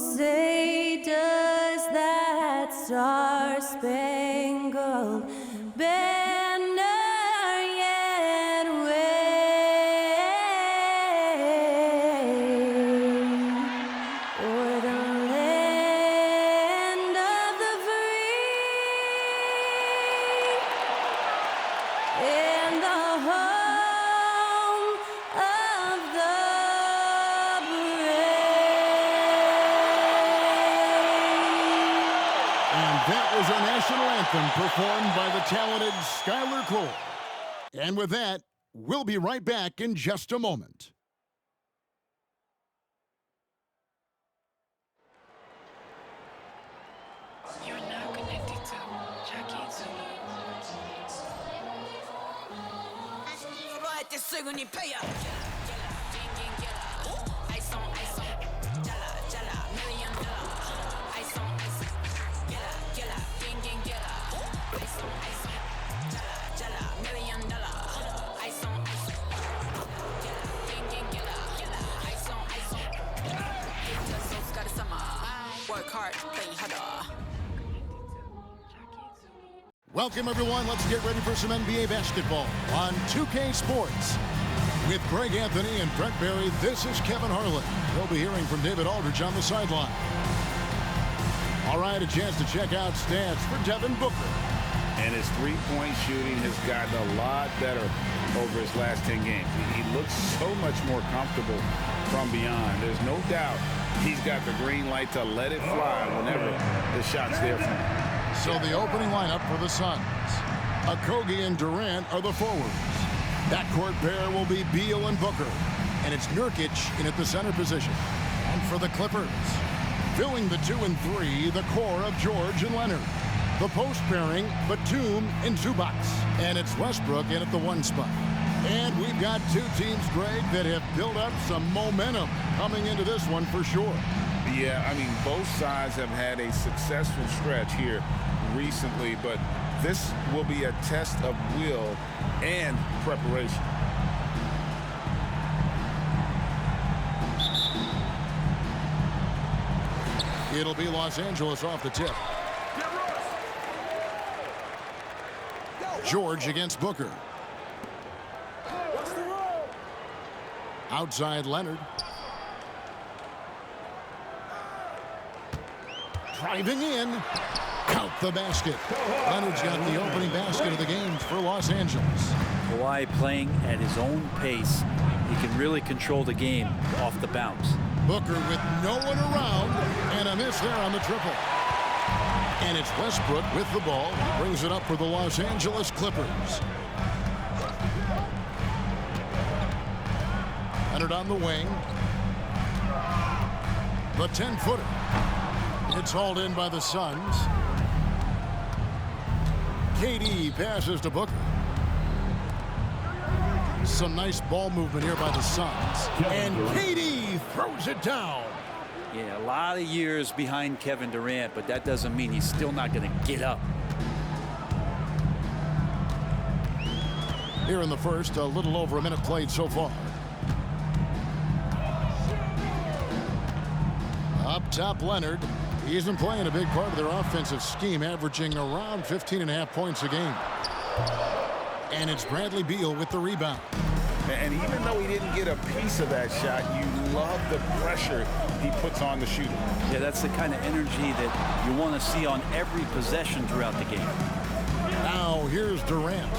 say does that star-spangled banner yet wave o'er the land of the free and the home of the That was our national anthem performed by the talented Skylar Cole. And with that, we'll be right back in just a moment. You're now connected to Jackie Zulu. Welcome, everyone. Let's get ready for some NBA basketball on 2K Sports. With Greg Anthony and Brent Barry, this is Kevin Harlan. We'll be hearing from David Aldridge on the sideline. All right, a chance to check out stats for Devin Booker. And his three-point shooting has gotten a lot better over his last 10 games. He looks so much more comfortable from beyond. There's no doubt he's got the green light to let it fly whenever the shot's there for him. So the opening lineup for the Suns. Okogie and Durant are the forwards. Backcourt pair will be Beal and Booker. And it's Nurkic in at the center position. And for the Clippers, filling the 2 and 3, the core of George and Leonard. The post pairing, Batum and Zubac. And it's Westbrook in at the 1 spot. And we've got two teams, Greg, that have built up some momentum coming into this one for sure. Yeah, I mean, both sides have had a successful stretch here recently, but this will be a test of will and preparation. It'll be Los Angeles off the tip. George against Booker. Outside Leonard. Driving in. Count the basket. Leonard's got the opening basket of the game for Los Angeles. Kawhi playing at his own pace. He can really control the game off the bounce. Booker with no one around, and a miss there on the triple. And it's Westbrook with the ball. He brings it up for the Los Angeles Clippers. Leonard on the wing. The 10-footer. It's hauled in by the Suns. KD passes to Booker. Some nice ball movement here by the Suns. And KD throws it down. Yeah, a lot of years behind Kevin Durant, but that doesn't mean he's still not going to get up. Here in the first, a little over a minute played so far. Up top, Leonard. He's been playing a big part of their offensive scheme, averaging around 15.5 points a game. And it's Bradley Beal with the rebound. And even though he didn't get a piece of that shot, you love the pressure he puts on the shooter. Yeah, that's the kind of energy that you want to see on every possession throughout the game. Now here's Durant.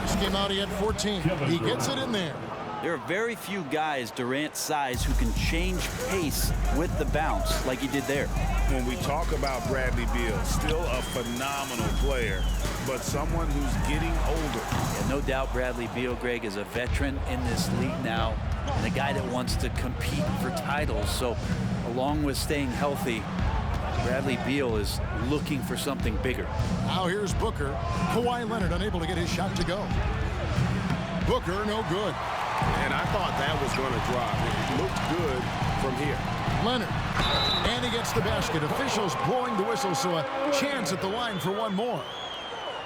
This game out, he had 14. He gets it in there. There are very few guys Durant's size who can change pace with the bounce like he did there. When we talk about Bradley Beal, still a phenomenal player, but someone who's getting older. Yeah, no doubt Bradley Beal, Greg, is a veteran in this league now and a guy that wants to compete for titles. So along with staying healthy, Bradley Beal is looking for something bigger. Now here's Booker. Kawhi Leonard unable to get his shot to go. Booker no good. And I thought that was going to drop. It looked good from here. Leonard. And he gets the basket. Officials blowing the whistle, so a chance at the line for one more.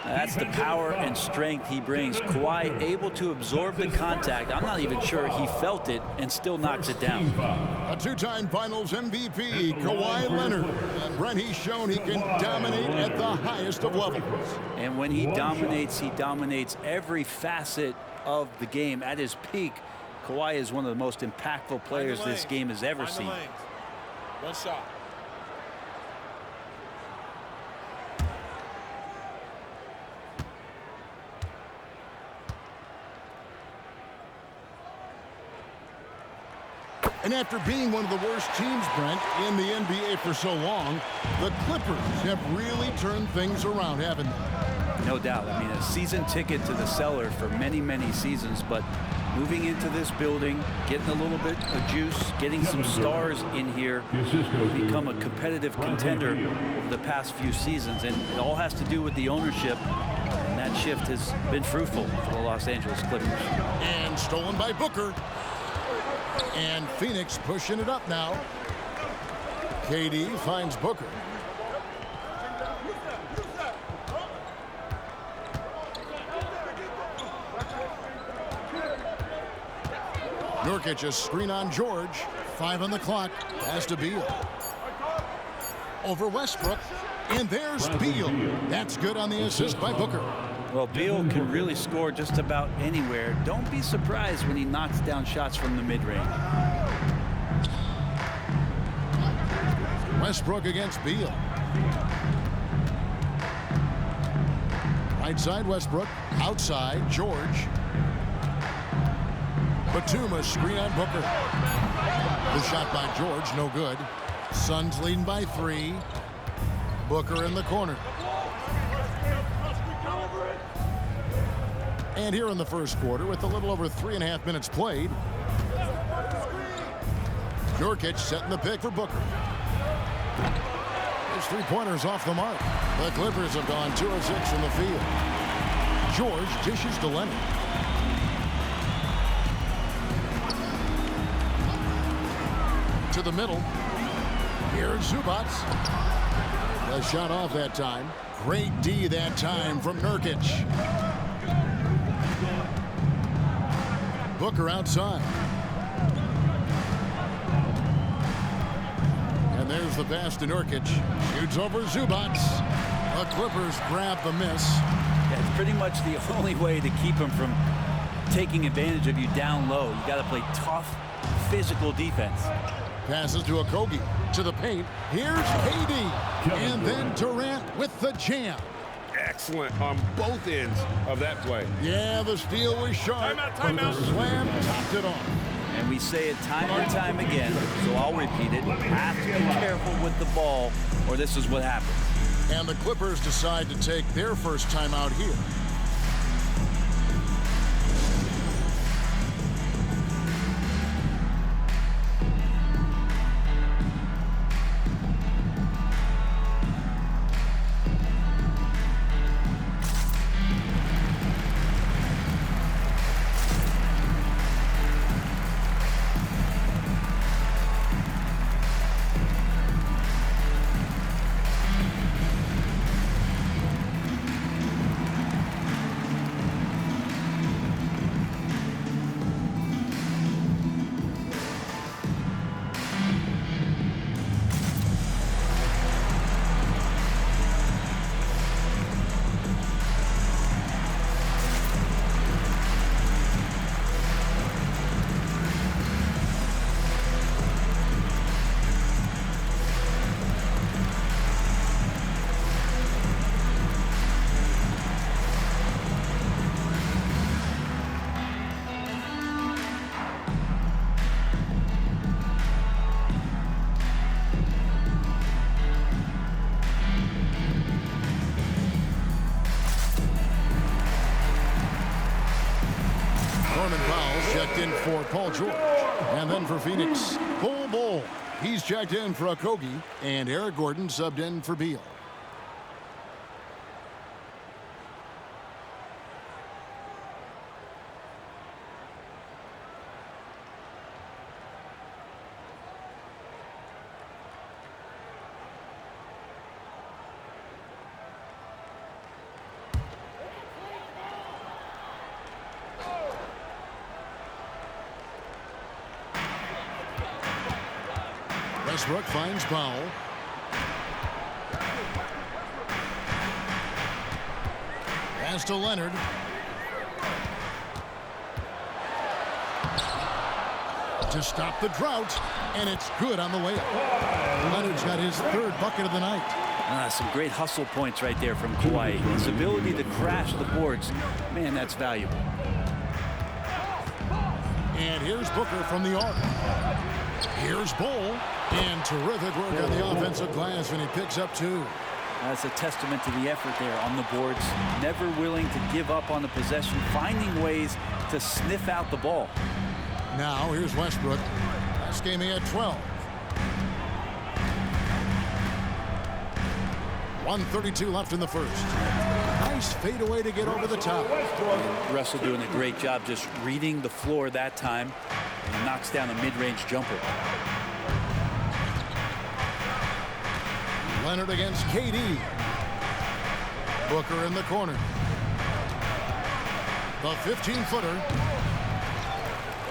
That's the power and strength he brings. Kawhi able to absorb the contact. I'm not even sure he felt it and still knocks it down. A two-time Finals MVP, Kawhi Leonard. And Brent, he's shown he can dominate at the highest of levels. And when he dominates every facet of the game. At his peak, Kawhi is one of the most impactful players this game has ever seen. One shot. And after being one of the worst teams, Brent, in the NBA for so long, the Clippers have really turned things around, haven't they? No doubt. I mean, a season ticket to the cellar for many, many seasons, but moving into this building, getting a little bit of juice, getting some stars in here, become a competitive contender over the past few seasons. And it all has to do with the ownership. And that shift has been fruitful for the Los Angeles Clippers. And stolen by Booker. And Phoenix pushing it up now. KD finds Booker. Nurkic a screen on George. 5 on the clock. Pass to Beal. Over Westbrook. And there's Beal. That's good on the assist by Booker. Well, Beal can really score just about anywhere. Don't be surprised when he knocks down shots from the mid-range. Westbrook against Beal. Right side Westbrook. Outside George. Batum screen on Booker. The shot by George, no good. Suns leading by 3. Booker in the corner. And here in the first quarter, with a little over 3.5 minutes played, Nurkic setting the pick for Booker. His three-pointers off the mark. The Clippers have gone 2 of 6 from the field. George dishes to Leonard. To the middle. Here's Zubac. The shot off that time. Great D that time from Nurkic. Booker outside. And there's the pass to Nurkic. Shoots over Zubac. The Clippers grab the miss. Yeah, it's pretty much the only way to keep him from taking advantage of you down low. You got to play tough, physical defense. Passes to Okogie. To the paint. Here's KD. And then Durant with the jam. Excellent on both ends of that play. Yeah, the steal was sharp. Timeout. But the slam topped it off. And we say it time and time again, so I'll repeat it. Have to be careful with the ball, or this is what happens. And the Clippers decide to take their first timeout here. Norman Powell checked in for Paul George. And then for Phoenix, Bol. He's checked in for Okogie. And Eric Gordon subbed in for Beal. Westbrook finds Powell. Pass to Leonard. To stop the drought, and it's good on the way up. Leonard's got his third bucket of the night. Some great hustle points right there from Kawhi. His ability to crash the boards, man, that's valuable. And here's Booker from the arc. Here's Bull. And terrific work on the offensive glass, and he picks up 2. That's a testament to the effort there on the boards. Never willing to give up on the possession, finding ways to sniff out the ball. Now here's Westbrook. Last game he had 12. 1:32 left in the first. Nice fadeaway to get over the top. Russell doing a great job just reading the floor that time, and knocks down a mid-range jumper. Leonard against KD. Booker in the corner. The 15-footer.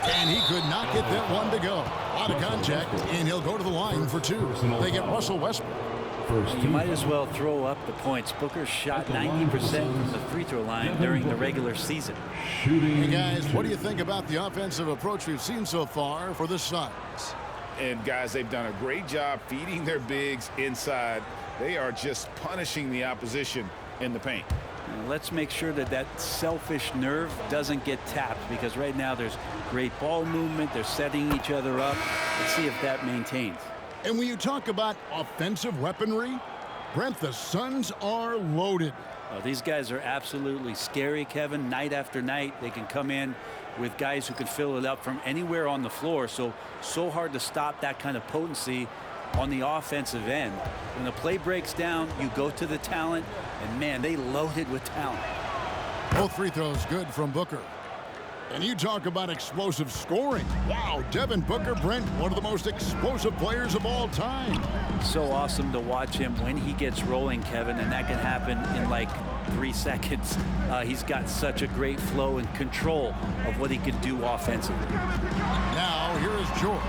And he could not get that one to go. Out of contact, and he'll go to the line for 2. They get Russell Westbrook. You might as well throw up the points. Booker shot 90% from the free throw line during the regular season. Hey guys, what do you think about the offensive approach we've seen so far for the Suns? And guys, they've done a great job feeding their bigs inside. They are just punishing the opposition in the paint. Now, let's make sure that that selfish nerve doesn't get tapped, because right now there's great ball movement. They're setting each other up. Let's see if that maintains. And when you talk about offensive weaponry, Brent, the Suns are loaded. Oh, these guys are absolutely scary, Kevin. Night after night, they can come in with guys who can fill it up from anywhere on the floor. So hard to stop that kind of potency on the offensive end. When the play breaks down, you go to the talent, and man, they loaded with talent. Both free throws good from Booker. And you talk about explosive scoring. Wow, Devin Booker, Brent, one of the most explosive players of all time. So awesome to watch him when he gets rolling, Kevin, and that can happen in like 3 seconds. He's got such a great flow and control of what he can do offensively. Now, here is George.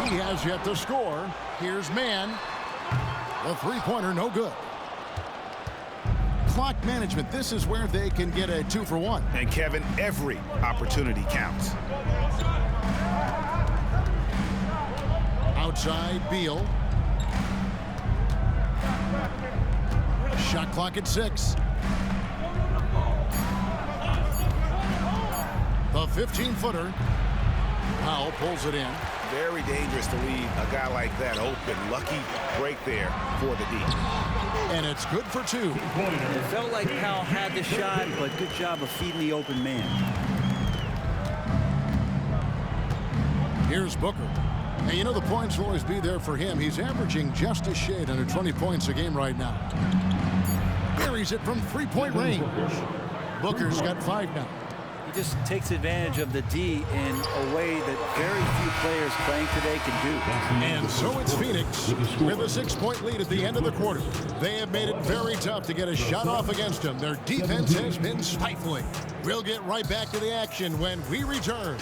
He has yet to score. Here's Mann. The three-pointer, no good. Clock management, this is where they can get a 2-for-1. And Kevin, every opportunity counts. Outside, Beal. Shot clock at 6. The 15-footer. Powell pulls it in. Very dangerous to leave a guy like that open. Lucky break there for the D. And it's good for 2. It felt like Powell had the shot, but good job of feeding the open man. Here's Booker. And you know the points will always be there for him. He's averaging just a shade under 20 points a game right now. Buries it from three-point range. Booker's got 5 now. He just takes advantage of the D in a way that very few players playing today can do. And so it's Phoenix with a 6-point lead at the end of the quarter. They have made it very tough to get a shot off against them. Their defense has been stifling. We'll get right back to the action when we return.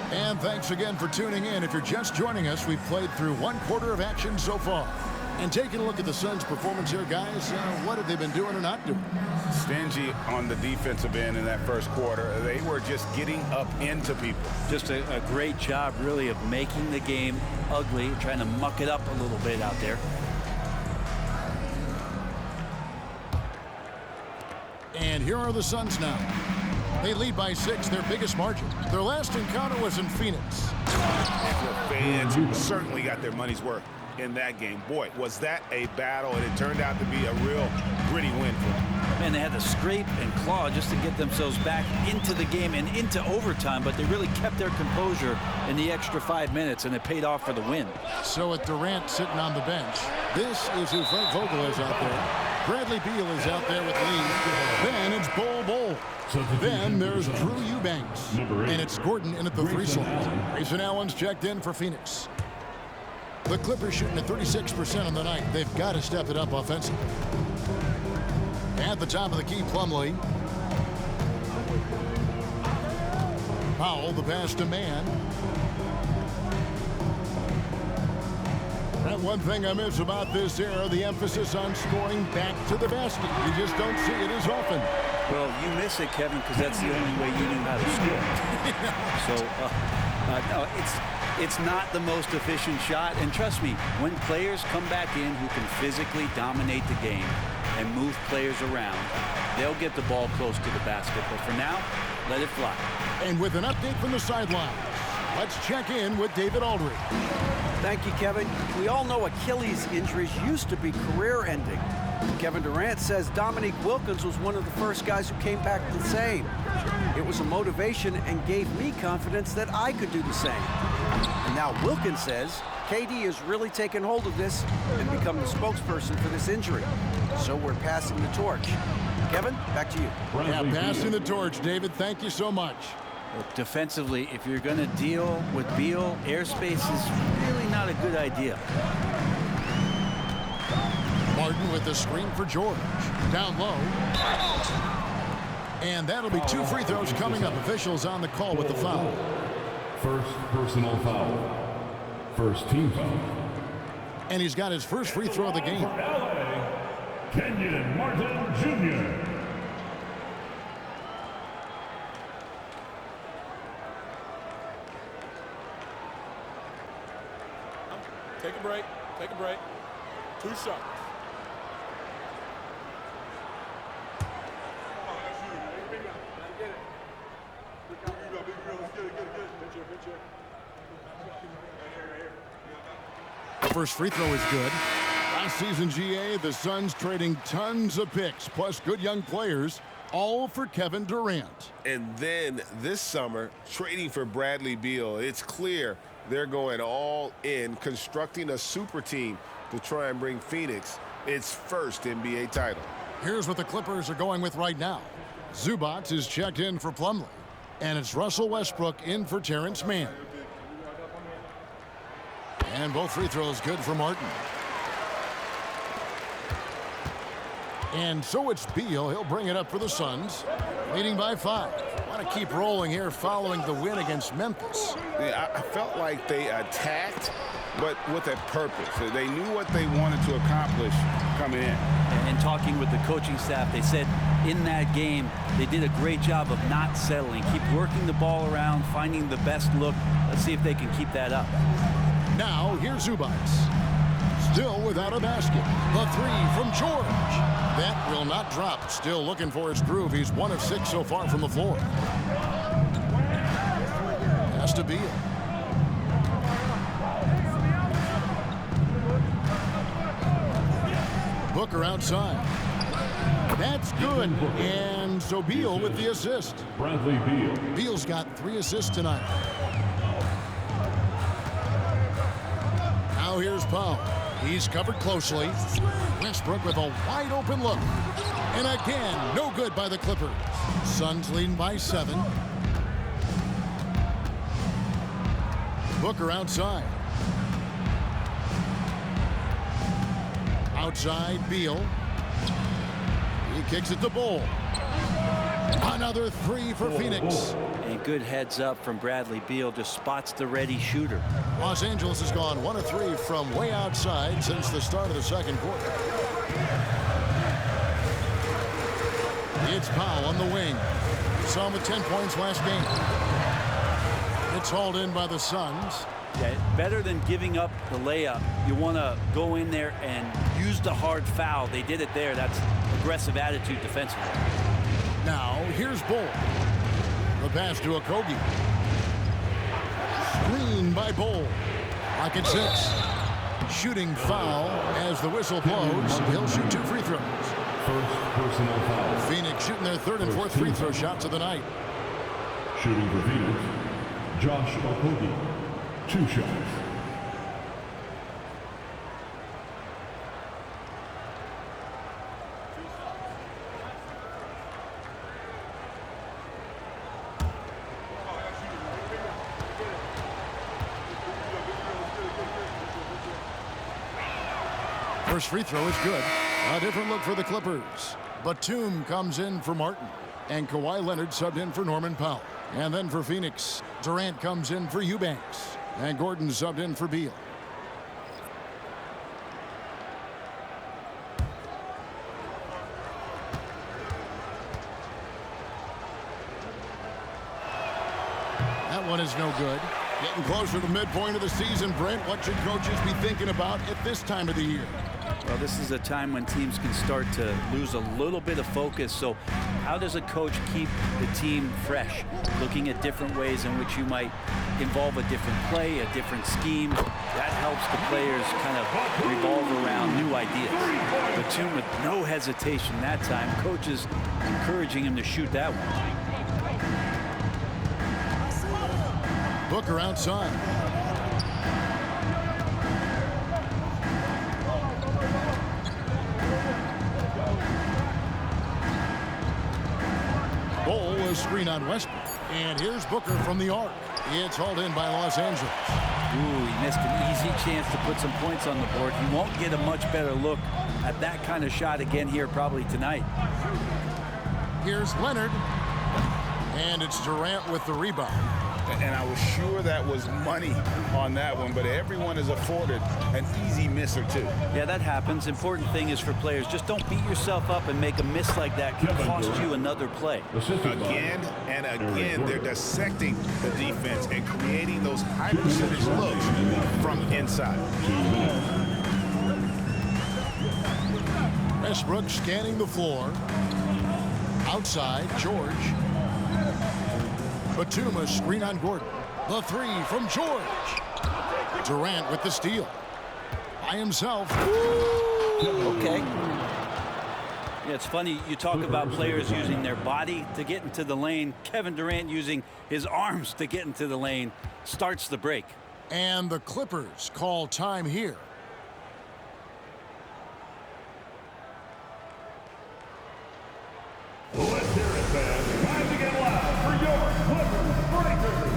And thanks again for tuning in. If you're just joining us, we've played through 1 quarter of action so far. And taking a look at the Suns' performance here, guys, what have they been doing or not doing? Stingy on the defensive end in that first quarter. They were just getting up into people. Just a great job, really, of making the game ugly, trying to muck it up a little bit out there. And here are the Suns now. They lead by 6, their biggest margin. Their last encounter was in Phoenix. And the fans certainly got their money's worth in that game. Boy, was that a battle, and it turned out to be a real gritty win for them. And they had to scrape and claw just to get themselves back into the game and into overtime, but they really kept their composure in the extra 5 minutes, and it paid off for the win. So with Durant sitting on the bench, this is who Frank Vogel is out there. Bradley Beal is out there with Lee. Then it's Bol Bol. Then there's Drew Eubanks. And it's Gordon in at the 3 slot. Grayson Allen's checked in for Phoenix. The Clippers shooting at 36% on the night. They've got to step it up offensively. At the top of the key, Plumlee. Powell, the pass to Mann. That one thing I miss about this era, the emphasis on scoring back to the basket. You just don't see it as often. Well, you miss it, Kevin, because that's the only way you knew how to score. So, no, it's not the most efficient shot. And trust me, when players come back in who can physically dominate the game and move players around, they'll get the ball close to the basket. But for now, let it fly. And with an update from the sideline, let's check in with David Aldridge. Thank you, Kevin. We all know Achilles injuries used to be career-ending. Kevin Durant says Dominique Wilkins was one of the first guys who came back the same. It was a motivation and gave me confidence that I could do the same. And now Wilkins says KD has really taken hold of this and become the spokesperson for this injury. So we're passing the torch. Kevin, back to you. Yeah, passing the torch, David. Thank you so much. Look, defensively, if you're going to deal with Beal, airspace is really not a good idea. Martin with the screen for George. Down low. And that'll be 2 free throws coming up. Officials on the call with the foul. First personal foul. First team foul. And he's got his first free throw of the game. Kenyon Martin Jr. Take a break. Take a break. 2 shots. First free throw is good. Last season, GA, the Suns trading tons of picks, plus good young players, all for Kevin Durant. And then this summer, trading for Bradley Beal. It's clear they're going all in, constructing a super team to try and bring Phoenix its first NBA title. Here's what the Clippers are going with right now. Zubac is checked in for Plumlee. And it's Russell Westbrook in for Terrence Mann. And both free throws good for Martin. And so it's Beal. He'll bring it up for the Suns, leading by 5. Want to keep rolling here following the win against Memphis. Yeah, I felt like they attacked, but with a purpose. They knew what they wanted to accomplish coming in. And talking with the coaching staff, they said in that game, they did a great job of not settling. Keep working the ball around, finding the best look. Let's see if they can keep that up. Now, here's Zubac. Still without a basket. The 3 from George. That will not drop. Still looking for his groove. He's 1 of 6 so far from the floor. Has to Beal. Booker outside. That's good. And so Beal with the assist. Bradley Beal. Beal's got 3 assists tonight. Now here's Powell. He's covered closely. Westbrook with a wide open look. And again, no good by the Clippers. Suns leading by 7. Booker outside. Outside, Beal. He kicks it to Bol. Another 3 for Phoenix. And good heads up from Bradley Beal, just spots the ready shooter. Los Angeles has gone 1 of 3 from way outside since the start of the second quarter. It's Powell on the wing. Saw him with 10 points last game. It's hauled in by the Suns. Yeah, better than giving up the layup. You want to go in there and use the hard foul. They did it there. That's aggressive attitude defensively. Now, here's Bol. The pass to Okogie. Screen by Bol. Lock at 6. Shooting foul as the whistle blows. He'll shoot 2 free throws. First personal foul. Phoenix shooting their third and fourth free throw shots of the night. Shooting for Phoenix, Josh Okogie. 2 shots. First free throw is good. A different look for the Clippers. Batum comes in for Martin. And Kawhi Leonard subbed in for Norman Powell. And then for Phoenix, Durant comes in for Eubanks. And Gordon subbed in for Beal. That one is no good. Getting closer to the midpoint of the season, Brent, what should coaches be thinking about at this time of the year? Well, this is a time when teams can start to lose a little bit of focus. So how does a coach keep the team fresh? Looking at different ways in which you might involve a different play, a different scheme. That helps the players kind of revolve around new ideas. Batum with no hesitation that time. Coaches encouraging him to shoot that one. Booker outside. Bol a screen on Westbrook. And here's Booker from the arc. It's hauled in by Los Angeles. Ooh, he missed an easy chance to put some points on the board. He won't get a much better look at that kind of shot again here probably tonight. Here's Leonard. And it's Durant with the rebound. And I was sure that was money on that one, but everyone is afforded an easy miss or two. Yeah, that happens. Important thing is for players, just don't beat yourself up and make a miss like that. Could cost you another play. Again and again, they're dissecting the defense and creating those high percentage looks from inside. Westbrook scanning the floor. Outside, George. Batum a screen on Gordon. The three from George. Durant with the steal. By himself. Okay. Yeah, it's funny, you talk about players using their body to get into the lane. Kevin Durant using his arms to get into the lane starts the break. And the Clippers call time here. Let's hear it, fans. Time to get loud for your Clippers Breakers.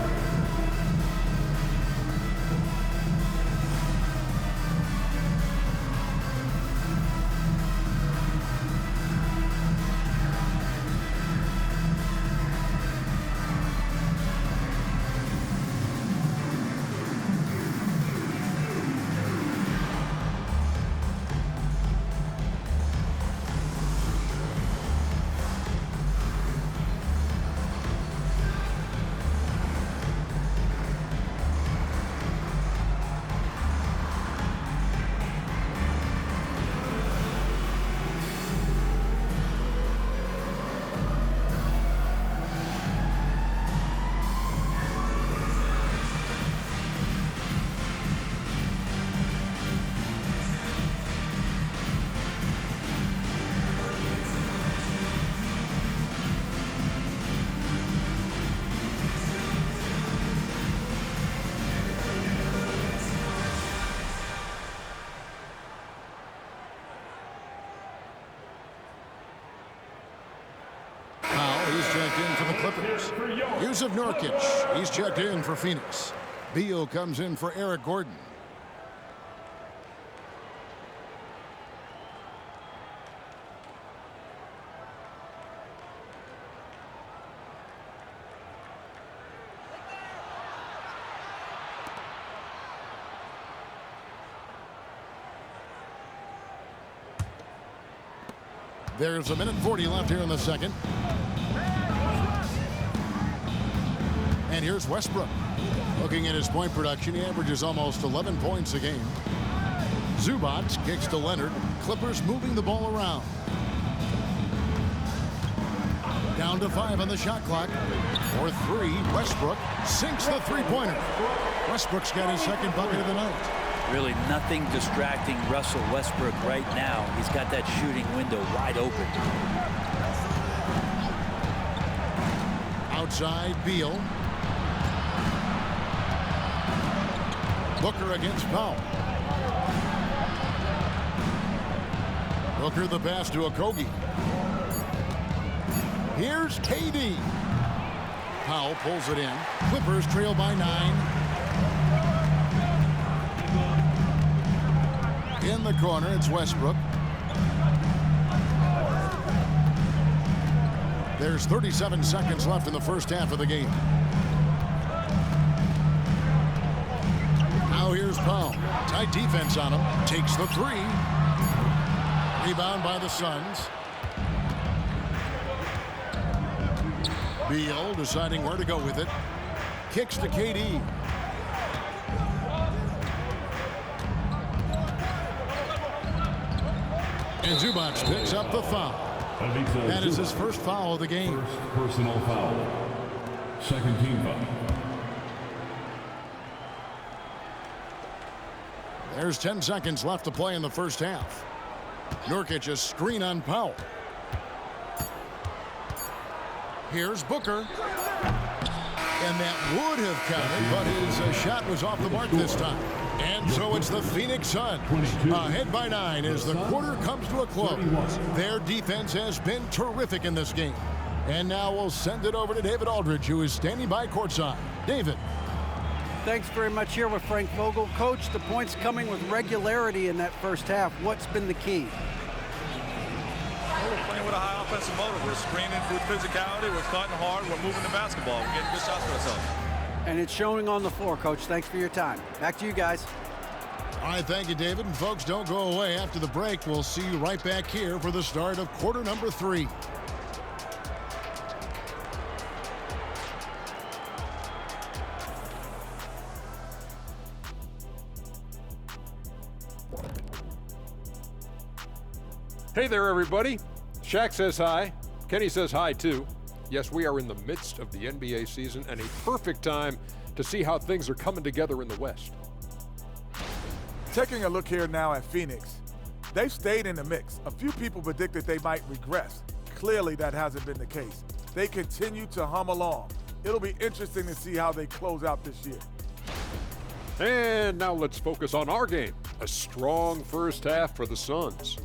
He's checked in for the Clippers. Yusuf Nurkic, he's checked in for Phoenix. Beal comes in for Eric Gordon. There's a minute 40 left here in the second. And here's Westbrook. Looking at his point production, he averages almost 11 points a game. Zubac kicks to Leonard. Clippers moving the ball around. Down to 5 on the shot clock. For 3, Westbrook sinks the three-pointer. Westbrook's got his second bucket of the night. Really nothing distracting Russell Westbrook right now. He's got that shooting window wide open. Outside, Beal. Booker against Powell. Booker the pass to Okogie. Here's KD. Powell pulls it in. Clippers trail by 9. In the corner, it's Westbrook. There's 37 seconds left in the first half of the game. Now here's Powell. Tight defense on him. Takes the 3. Rebound by the Suns. Beal deciding where to go with it. Kicks to KD. And Zubac picks up the foul. That is his first foul of the game. First personal foul. Second team foul. There's 10 seconds left to play in the first half. Nurkic a screen on Powell. Here's Booker. And that would have counted, but his shot was off the mark this time. And so it's the Phoenix Suns ahead by 9 as the quarter comes to a close. Their defense has been terrific in this game. And now we'll send it over to David Aldridge, who is standing by courtside. David. Thanks very much here with Frank Vogel. Coach, the points coming with regularity in that first half. What's been the key? We're playing with a high offensive motive. We're screening with physicality. We're cutting hard. We're moving the basketball. We're getting good shots for ourselves. And it's showing on the floor, Coach. Thanks for your time. Back to you guys. All right, thank you, David. And folks, don't go away. After the break, we'll see you right back here for the start of quarter number 3. Hey there, everybody. Shaq says hi. Kenny says hi, too. Yes, we are in the midst of the NBA season and a perfect time to see how things are coming together in the West. Taking a look here now at Phoenix, they've stayed in the mix. A few people predicted they might regress. Clearly, that hasn't been the case. They continue to hum along. It'll be interesting to see how they close out this year. And now let's focus on our game. A strong first half for the Suns.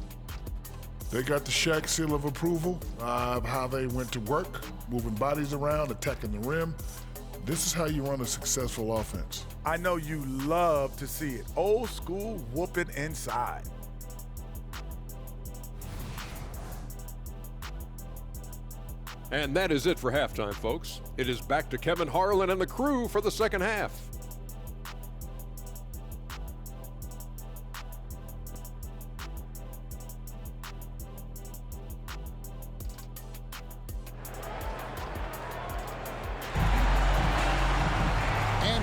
They got the Shaq seal of approval of how they went to work, moving bodies around, attacking the rim. This is how you run a successful offense. I know you love to see it. Old school whooping inside. And that is it for halftime, folks. It is back to Kevin Harlan and the crew for the second half.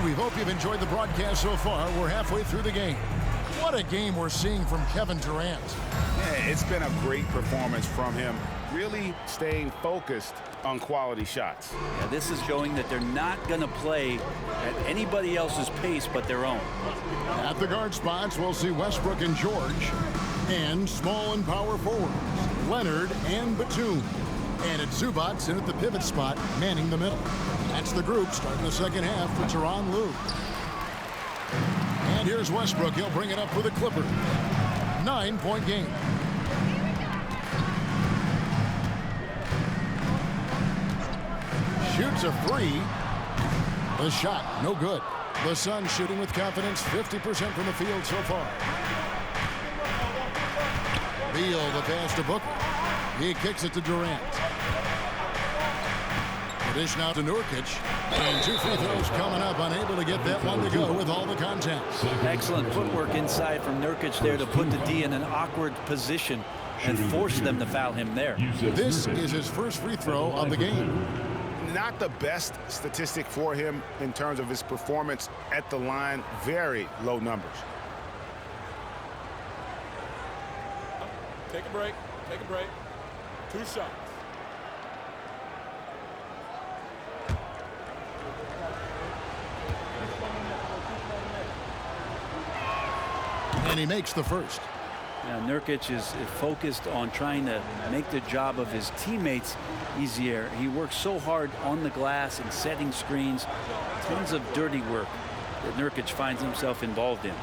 We hope you've enjoyed the broadcast so far. We're halfway through the game. What a game we're seeing from Kevin Durant. Yeah, it's been a great performance from him. Really staying focused on quality shots. Yeah, this is showing that they're not going to play at anybody else's pace but their own. At the guard spots, we'll see Westbrook and George. And small and power forwards, Leonard and Batum. And it's Zubac in at the pivot spot, manning the middle. That's the group starting the second half for Tyronn Lue. And here's Westbrook. He'll bring it up for the Clippers. 9-point game. Shoots a 3. The shot, no good. The Suns shooting with confidence, 50% from the field so far. Beal, the pass to Booker. He kicks it to Durant. Dish now to Nurkic. And 2 free throws coming up. Unable to get that one to go with all the contact. Excellent footwork inside from Nurkic there to put the D in an awkward position and force them to foul him there. This is his first free throw of the game. Not the best statistic for him in terms of his performance at the line. Very low numbers. Take a break. Take a break. 2 shots. And he makes the first. Now, Nurkic is focused on trying to make the job of his teammates easier. He works so hard on the glass and setting screens. Tons of dirty work that Nurkic finds himself involved in.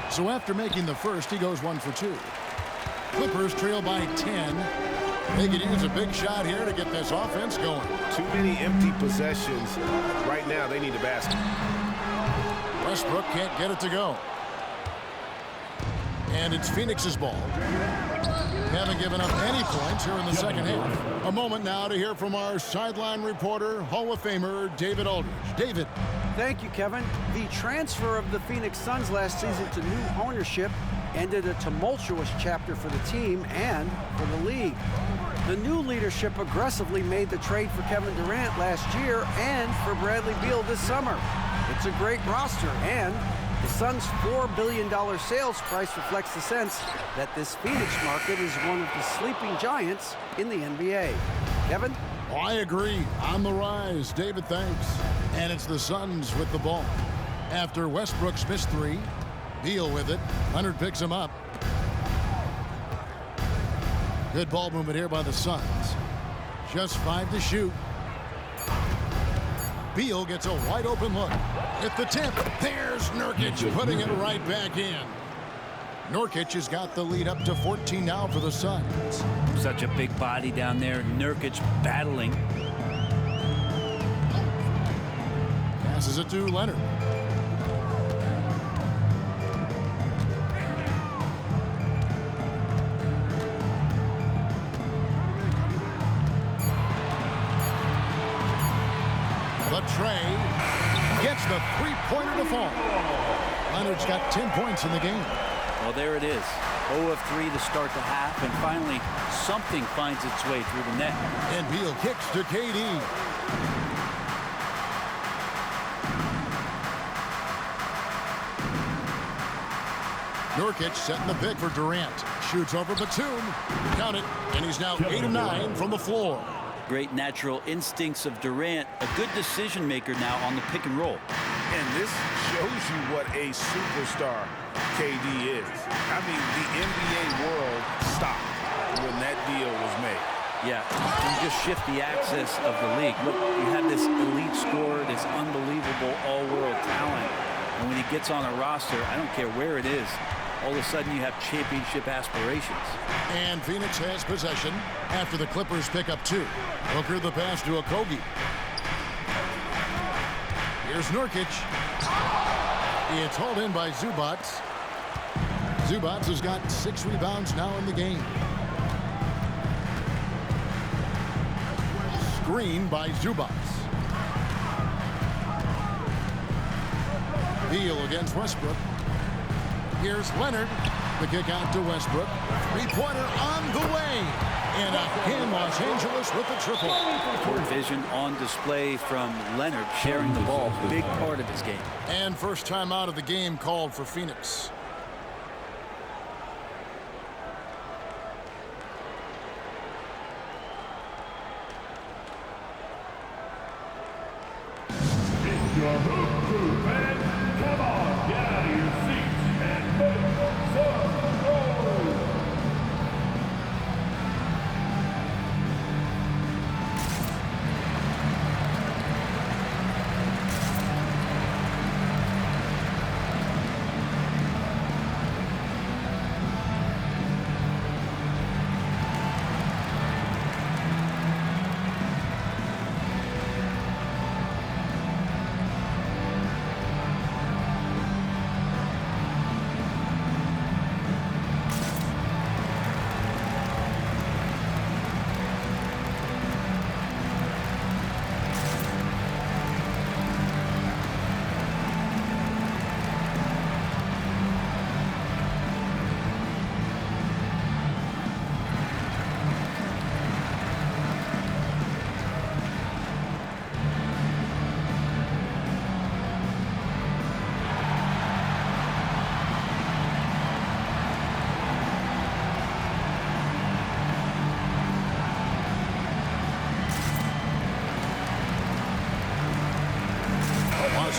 So after making the first, he goes 1 for 2. Clippers trail by 10. They could use a big shot here to get this offense going. Too many empty possessions. Right now, they need a basket. Westbrook can't get it to go. And it's Phoenix's ball. Haven't given up any points here in the second half. A moment now to hear from our sideline reporter, Hall of Famer David Aldridge. David. Thank you, Kevin. The transfer of the Phoenix Suns last season to new ownership ended a tumultuous chapter for the team and for the league. The new leadership aggressively made the trade for Kevin Durant last year and for Bradley Beal this summer. It's a great roster, and the Suns' $4 billion sales price reflects the sense that this Phoenix market is one of the sleeping giants in the NBA. Kevin? Oh, I agree. On the rise. David, thanks. And it's the Suns with the ball. After Westbrook's missed 3, Beal with it. Leonard picks him up. Good ball movement here by the Suns. Just 5 to shoot. Beal gets a wide open look. At the tip, there's Nurkic putting it right back in. Nurkic has got the lead up to 14 now for the Suns. Such a big body down there. Nurkic battling. Passes it to Leonard. Trey gets the three-pointer to fall. Leonard's got 10 points in the game. Well, there it is. 0 of 3 to start the half, and finally something finds its way through the net. And Beal kicks to KD. Nurkic setting the pick for Durant. Shoots over Batum. Count it. And he's now 8 of 9 from the floor. Great natural instincts of Durant. A good decision maker now on the pick and roll. And this shows you what a superstar KD is. I mean, the NBA world stopped when that deal was made. Yeah, you just shift the axis of the league. Look, you have this elite scorer, this unbelievable all-world talent. And when he gets on a roster, I don't care where it is, all of a sudden you have championship aspirations. And Phoenix has possession after the Clippers pick up 2. Booker the pass to Okogie. Here's Nurkic. It's hauled in by Zubac. Zubac has got 6 rebounds now in the game. Screen by Zubac. Beal against Westbrook. Here's Leonard. The kick out to Westbrook. Three-pointer on the way. And again, Los Angeles with the triple. Court vision on display from Leonard, sharing the ball. Big part of his game. And first time out of the game called for Phoenix. Your Hoop Crew fans, come on, get out of your seats and make some noise.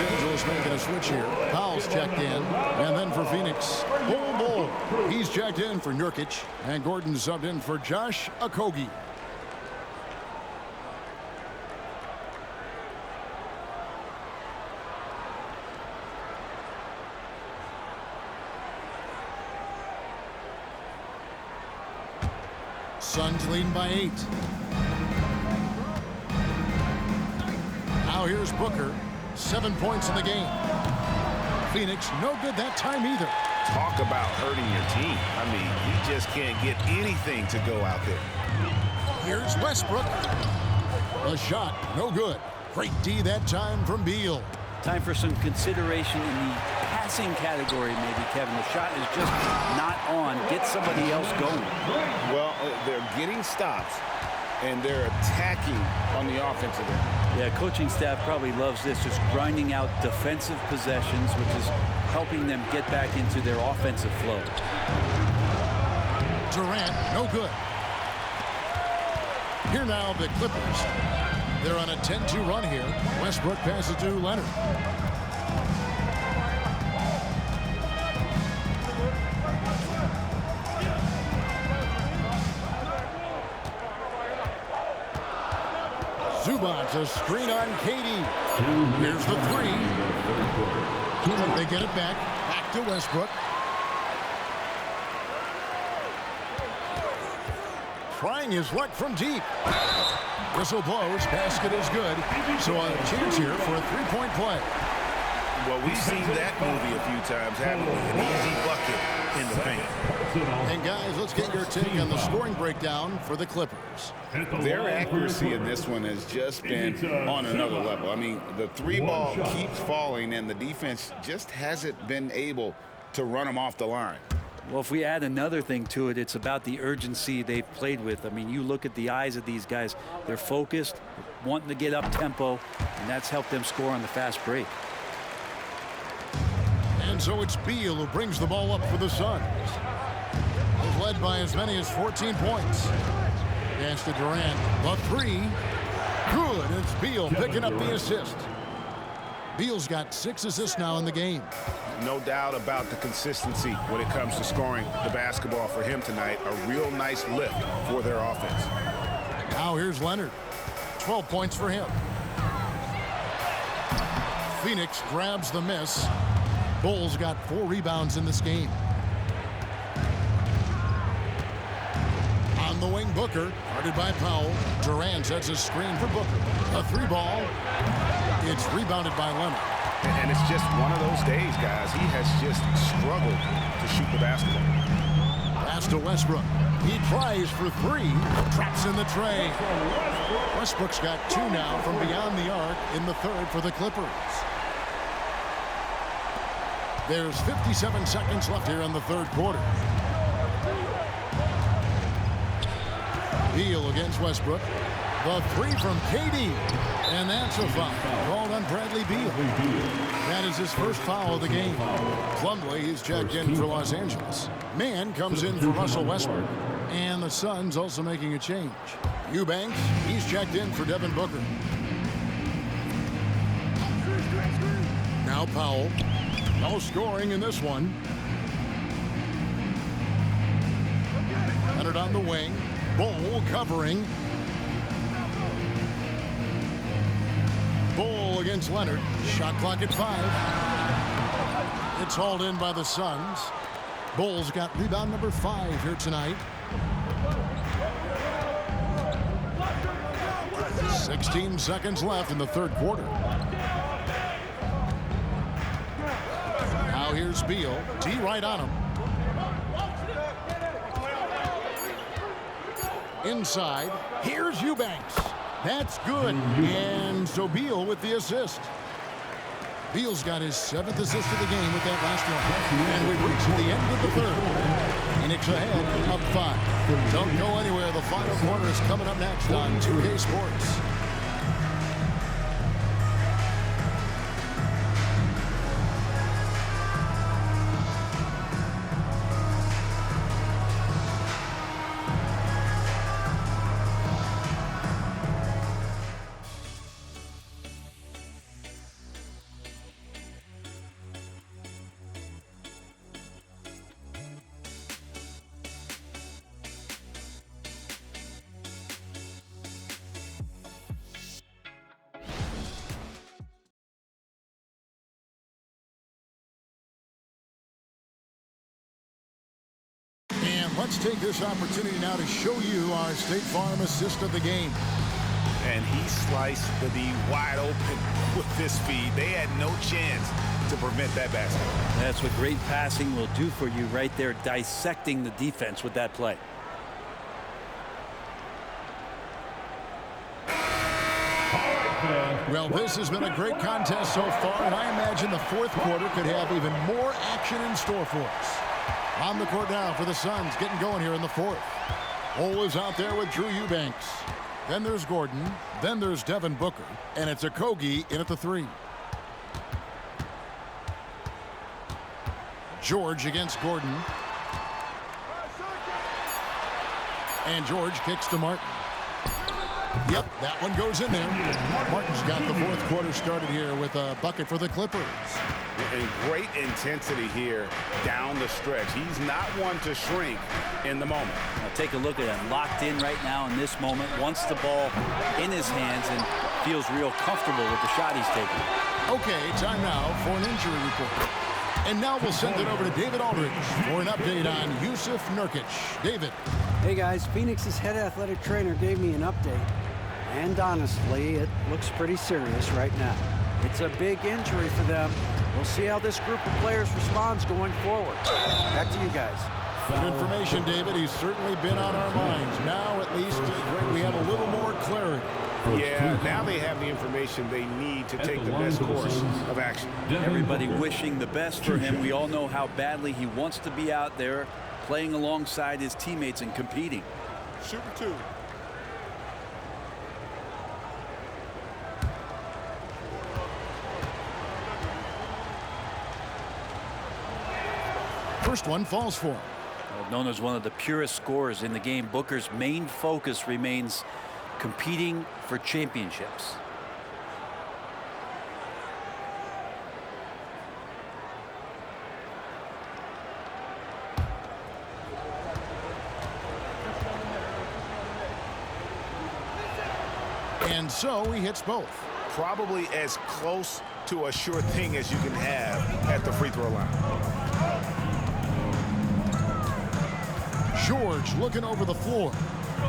Angeles making a switch here. Powell's checked in. And then for Phoenix, Bull. He's checked in for Nurkic. And Gordon subbed in for Josh Okogie. Suns leading by 8. Now here's Booker. 7 points in the game. Phoenix, no good that time either. Talk about hurting your team. I mean, you just can't get anything to go out there. Here's Westbrook. A shot, no good. Great D that time from Beal. Time for some consideration in the passing category, maybe, Kevin. The shot is just not on. Get somebody else going. Well, they're getting stops, and they're attacking on the offensive end. Yeah, coaching staff probably loves this, just grinding out defensive possessions, which is helping them get back into their offensive flow. Durant, no good. Here now, the Clippers. They're on a 10-2 run here. Westbrook passes to Leonard. Zubac, a screen on KD. Here's the 3. They get it back. Back to Westbrook. Trying his luck from deep. Whistle blows. Basket is good. So a chance here for a three-point play. Well, we've seen that movie a few times, haven't we? An easy bucket in the paint. And guys, let's get your take on the scoring breakdown for the Clippers. Their accuracy in this one has just been on another level. I mean, the 3-ball keeps falling, and the defense just hasn't been able to run them off the line. Well, if we add another thing to it, it's about the urgency they've played with. I mean, you look at the eyes of these guys. They're focused, wanting to get up tempo, and that's helped them score on the fast break. And so it's Beal who brings the ball up for the Suns. He's led by as many as 14 points. Pass to Durant. The 3. Good. It's Beal picking up the assist. Beal's got 6 assists now in the game. No doubt about the consistency when it comes to scoring the basketball for him tonight. A real nice lift for their offense. Now here's Leonard. 12 points for him. Phoenix grabs the miss. Bulls got 4 rebounds in this game. On the wing, Booker, guarded by Powell. Durant sets a screen for Booker. A 3-ball. It's rebounded by Leonard. And it's just one of those days, guys. He has just struggled to shoot the basketball. Pass to Westbrook. He tries for 3. Traps in the tray. Westbrook's got 2 now from beyond the arc in the third for the Clippers. There's 57 seconds left here in the third quarter. Beal against Westbrook. The 3 from KD. And that's a foul called on Bradley Beal. That is his first foul of the game. Plumlee, he's checked in for Los Angeles. Mann comes in for Russell Westbrook. And the Suns also making a change. Eubanks, he's checked in for Devin Booker. Now Powell. No scoring in this one. Leonard on the wing. Bull covering. Bull against Leonard. Shot clock at 5. It's hauled in by the Suns. Bull's got rebound number 5 here tonight. 16 seconds left in the third quarter. Now here's Beal. D right on him. Inside. Here's Eubanks. That's good. And so Beal with the assist. Beal's got his 7th assist of the game with that last one. And we've reached the end of the third. Phoenix ahead, up 5. Don't go anywhere. The final quarter is coming up next on 2K Sports. Let's take this opportunity now to show you our State Farm assist of the game. And he sliced the D wide open with this feed. They had no chance to prevent that basket. That's what great passing will do for you right there, dissecting the defense with that play. Well, this has been a great contest so far, and I imagine the fourth quarter could have even more action in store for us. On the court now for the Suns, getting going here in the fourth. Ole is out there with Drew Eubanks. Then there's Gordon. Then there's Devin Booker. And it's Okogie in at the 3. George against Gordon. And George kicks to Martin. Yep, that one goes in there. Martin's got the fourth quarter started here with a bucket for the Clippers. And great intensity here down the stretch. He's not one to shrink in the moment. Now take a look at him, locked in right now in this moment, wants the ball in his hands and feels real comfortable with the shot he's taking. Okay, time now for an injury report. And now we'll send it over to David Aldridge for an update on Jusuf Nurkic. David. Hey guys, Phoenix's head athletic trainer gave me an update. And honestly, it looks pretty serious right now. It's a big injury for them. We'll see how this group of players responds going forward. Back to you guys. Good information, David. He's certainly been on our minds. Now, at least, we have a little more clarity. Yeah, now they have the information they need to take the best course of action. Everybody wishing the best for him. We all know how badly he wants to be out there playing alongside his teammates and competing. Super 2. First one falls for him. Known as one of the purest scorers in the game, Booker's main focus remains competing for championships. And so he hits both. Probably as close to a sure thing as you can have at the free throw line. George looking over the floor.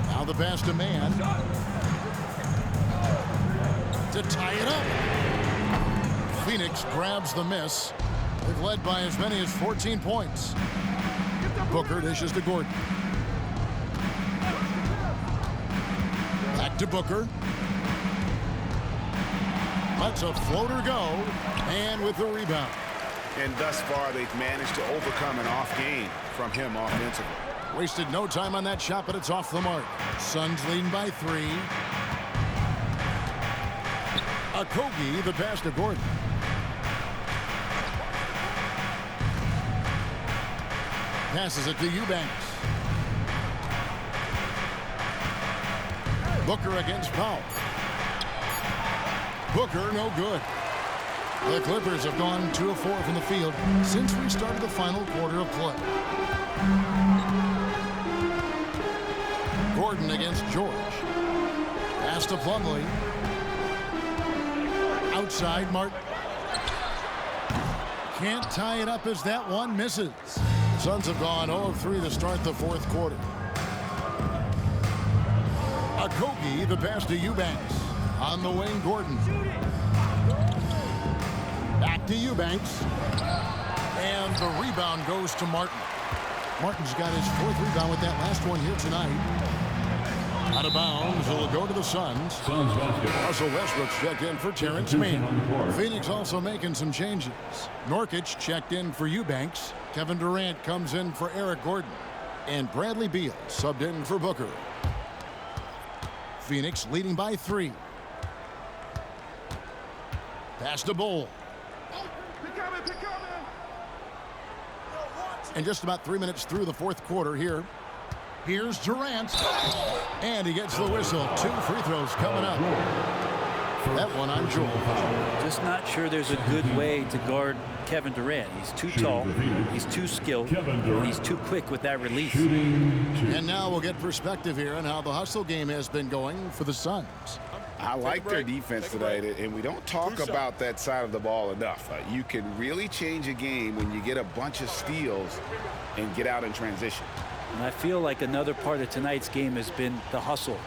Now the pass to man. To tie it up. Phoenix grabs the miss. They've led by as many as 14 points. Booker dishes to Gordon. Back to Booker. Lets a floater go. And with the rebound. And thus far, they've managed to overcome an off game from him offensively. Wasted no time on that shot, but it's off the mark. Suns leading by 3. Okogie, the pass to Gordon. Passes it to Eubanks. Booker against Powell. Booker, no good. The Clippers have gone 2 of 4 from the field since we started the final quarter of play. Gordon against George. Pass to Plumlee. Outside, Martin. Can't tie it up as that one misses. Suns have gone 0 of 3 to start the fourth quarter. Okogie, the pass to Eubanks. On the wing, Gordon. Back to Eubanks. And the rebound goes to Martin. Martin's got his 4th rebound with that last one here tonight. Out of bounds, it'll go to the Suns. Russell Westbrook's checked in for Terrence Mann. Phoenix also making some changes. Nurkic checked in for Eubanks. Kevin Durant comes in for Eric Gordon. And Bradley Beal subbed in for Booker. Phoenix leading by 3. Pass to Bull. And just about 3 minutes through the fourth quarter here. Here's Durant. And he gets the whistle. 2 free throws coming up. That one on Joel. Just not sure there's a good way to guard Kevin Durant. He's too tall, he's too skilled, and he's too quick with that release. And now we'll get perspective here on how the hustle game has been going for the Suns. I like their defense tonight, and we don't talk about that side of the ball enough. You can really change a game when you get a bunch of steals and get out in transition. And I feel like another part of tonight's game has been the hustle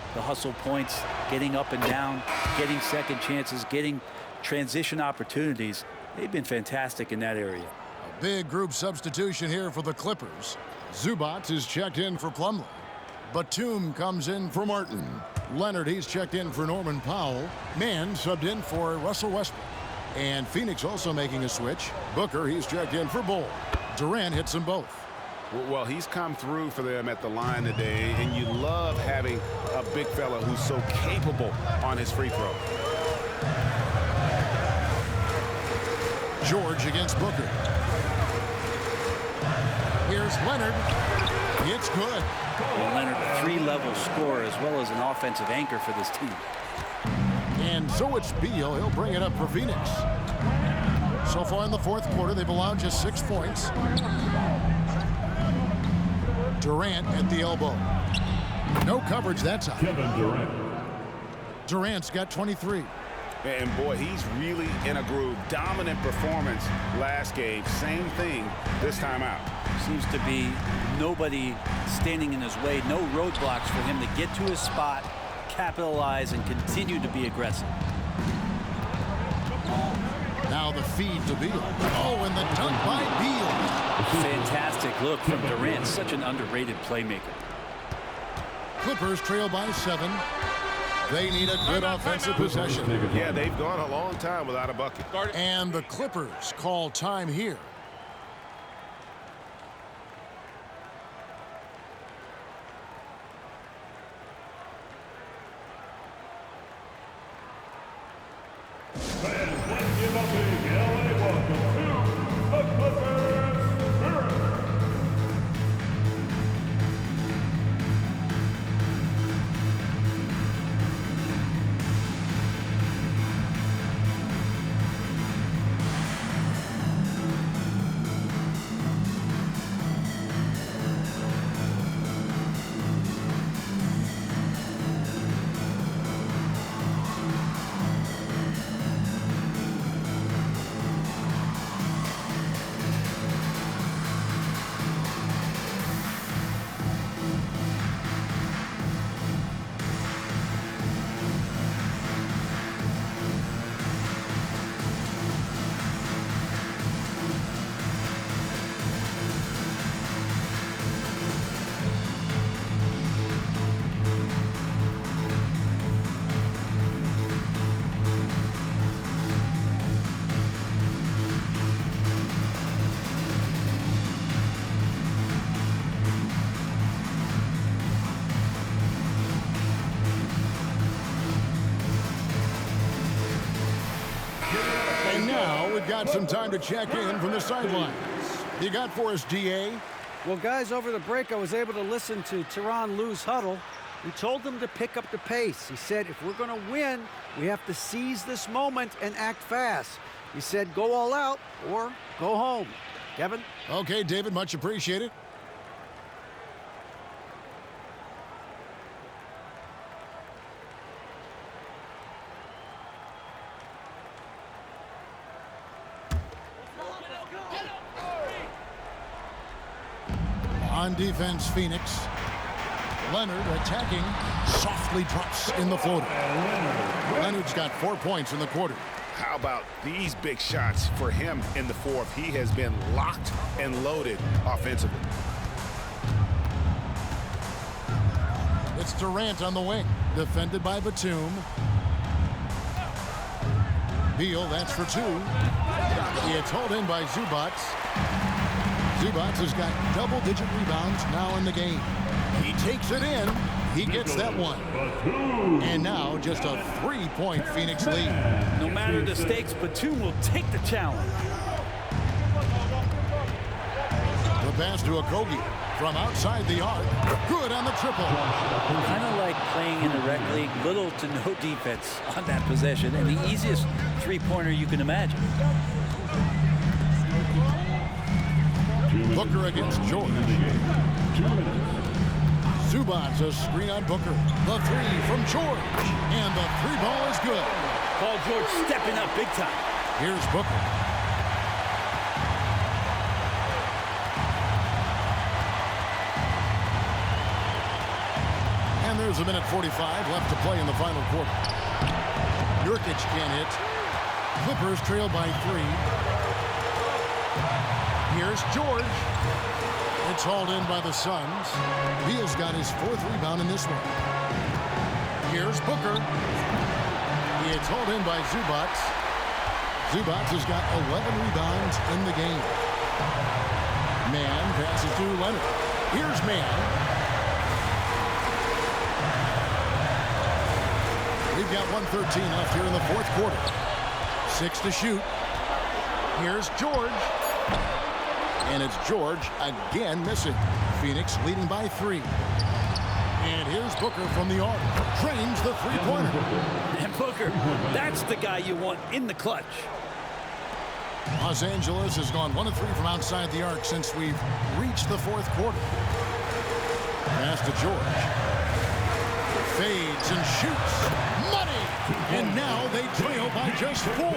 points, getting up and down, getting second chances, getting transition opportunities. They've been fantastic in that area. A big group substitution here for the Clippers. Zubac is checked in for Plumlee. Batum comes in for Martin. Leonard, he's checked in for Norman Powell. Mann subbed in for Russell Westbrook. And Phoenix also making a switch. Booker, he's checked in for Bull. Durant hits them both. Well, he's come through for them at the line today, and you love having a big fella who's so capable on his free throw. George against Booker. Here's Leonard. It's good. Well, Leonard, a three-level scorer as well as an offensive anchor for this team. And so it's Beal. He'll bring it up for Phoenix. So far in the fourth quarter, they've allowed just 6 points. Durant at the elbow. No coverage that time. Kevin Durant. Durant's got 23. And boy, he's really in a groove. Dominant performance last game. Same thing this time out. Seems to be nobody standing in his way. No roadblocks for him to get to his spot, capitalize, and continue to be aggressive. Now the feed to Beal. Oh, and the dunk by Beal. Fantastic look from Durant. Such an underrated playmaker. Clippers trail by 7. They need a good offensive possession. Yeah, they've gone a long time without a bucket. And the Clippers call time here. Fans, let's give a big LA welcome to the Clippers Spirit. And now we've got some time to check in from the sidelines. You got for us, DA? Well, guys, over the break, I was able to listen to Tyronn Lue's huddle. He told them to pick up the pace. He said, if we're going to win, we have to seize this moment and act fast. He said, go all out or go home. Kevin? Okay, David, much appreciated. On defense, Phoenix. Leonard attacking, softly drops in the floater. Leonard's got 4 points in the quarter. How about these big shots for him in the fourth? He has been locked and loaded offensively. It's Durant on the wing, defended by Batum. Beal, that's for 2. It's hauled in by Zubac. Zubac has got double-digit rebounds now in the game. He takes it in. He gets that one. And now just a 3-point Phoenix lead. No matter the stakes, Batum will take the challenge. The pass to Okogie from outside the arc. Good on the triple. Kind of like playing in the rec league, little to no defense on that possession, and the easiest three-pointer you can imagine. Booker against George. Zubac, a screen on Booker. The 3 from George. And the 3 ball is good. Paul George stepping up big time. Here's Booker. And there's a minute 45 left to play in the final quarter. Nurkic can't hit. Clippers trail by 3. Here's George. It's hauled in by the Suns. Beal's got his 4th rebound in this one. Here's Booker. It's hauled in by Zubac. Zubac has got 11 rebounds in the game. Mann passes to Leonard. Here's Mann. We've got 1:13 left here in the 4th quarter. 6 to shoot. Here's George. And it's George again missing. Phoenix leading by 3. And here's Booker from the arc. Drains the three-pointer. And Booker, that's the guy you want in the clutch. Los Angeles has gone 1 of 3 from outside the arc since we've reached the 4th quarter. Pass to George. Fades and shoots. Money! And now they trail by just 4.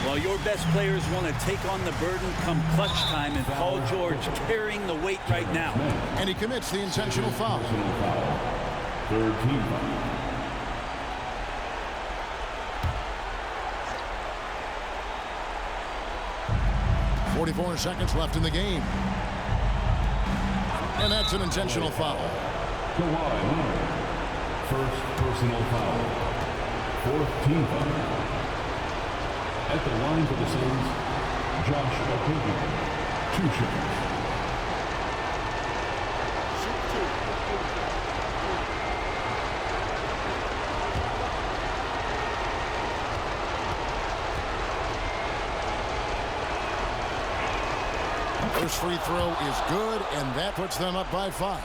Well, your best players want to take on the burden come clutch time, and Paul George carrying the weight right now. And he commits the intentional foul. Third team foul. 44 seconds left in the game. And that's an intentional foul. Kawhi Leonard. First personal foul. 4th team foul. At the line for the Suns, Josh Okogie. 2 shots. First free throw is good, and that puts them up by 5.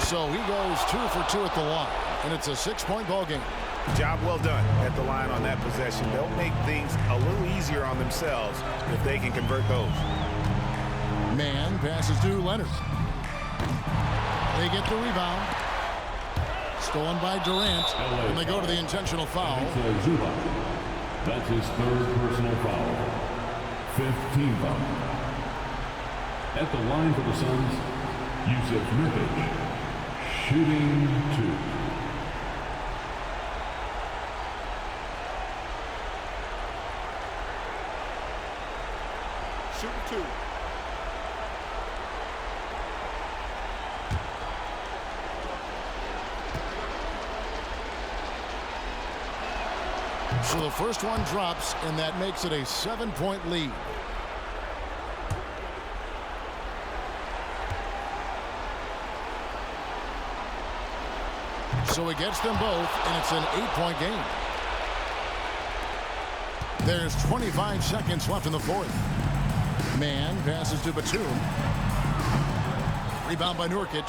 So he goes 2 for 2 at the line, and it's a 6-point ball game. Job well done at the line on that possession. They'll make things a little easier on themselves if they can convert those. Mann passes to Leonard. They get the rebound. Stolen by Durant, and they go to the intentional foul. That's his 3rd personal foul. 5th team foul. At the line for the Suns, Yusuf Nurkic. Shooting 2. Shooting 2. So the first one drops, and that makes it a 7-point lead. So he gets them both, and it's an 8-point game. There's 25 seconds left in the 4th. Mann passes to Batum. Rebound by Nurkic.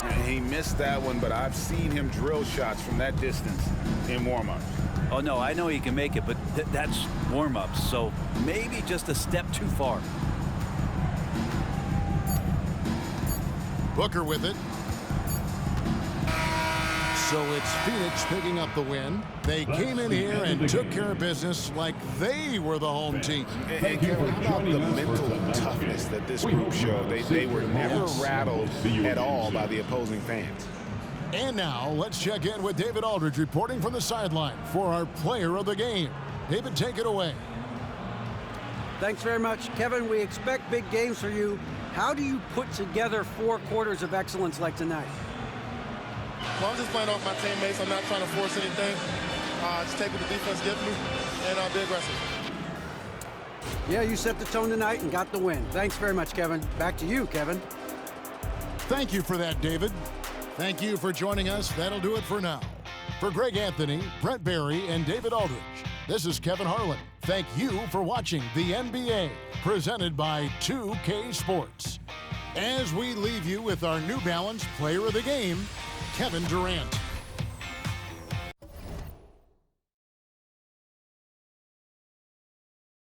And he missed that one, but I've seen him drill shots from that distance in warm-ups. Oh, no, I know he can make it, but that's warm-ups, so maybe just a step too far. Booker with it. So it's Phoenix picking up the win. They came in here and took care of business like they were the home team. And Kevin, how about the mental toughness that this group showed? They were never rattled at all by the opposing fans. And now let's check in with David Aldridge reporting from the sideline for our player of the game. David, take it away. Thanks very much. Kevin, we expect big games for you. How do you put together 4 quarters of excellence like tonight? Well, I'm just playing off my teammates. I'm not trying to force anything. Just take what the defense gives me and be aggressive. Yeah, you set the tone tonight and got the win. Thanks very much, Kevin. Back to you, Kevin. Thank you for that, David. Thank you for joining us. That'll do it for now. For Greg Anthony, Brent Barry, and David Aldridge, this is Kevin Harlan. Thank you for watching the NBA, presented by 2K Sports. As we leave you with our New Balance Player of the Game, Kevin Durant.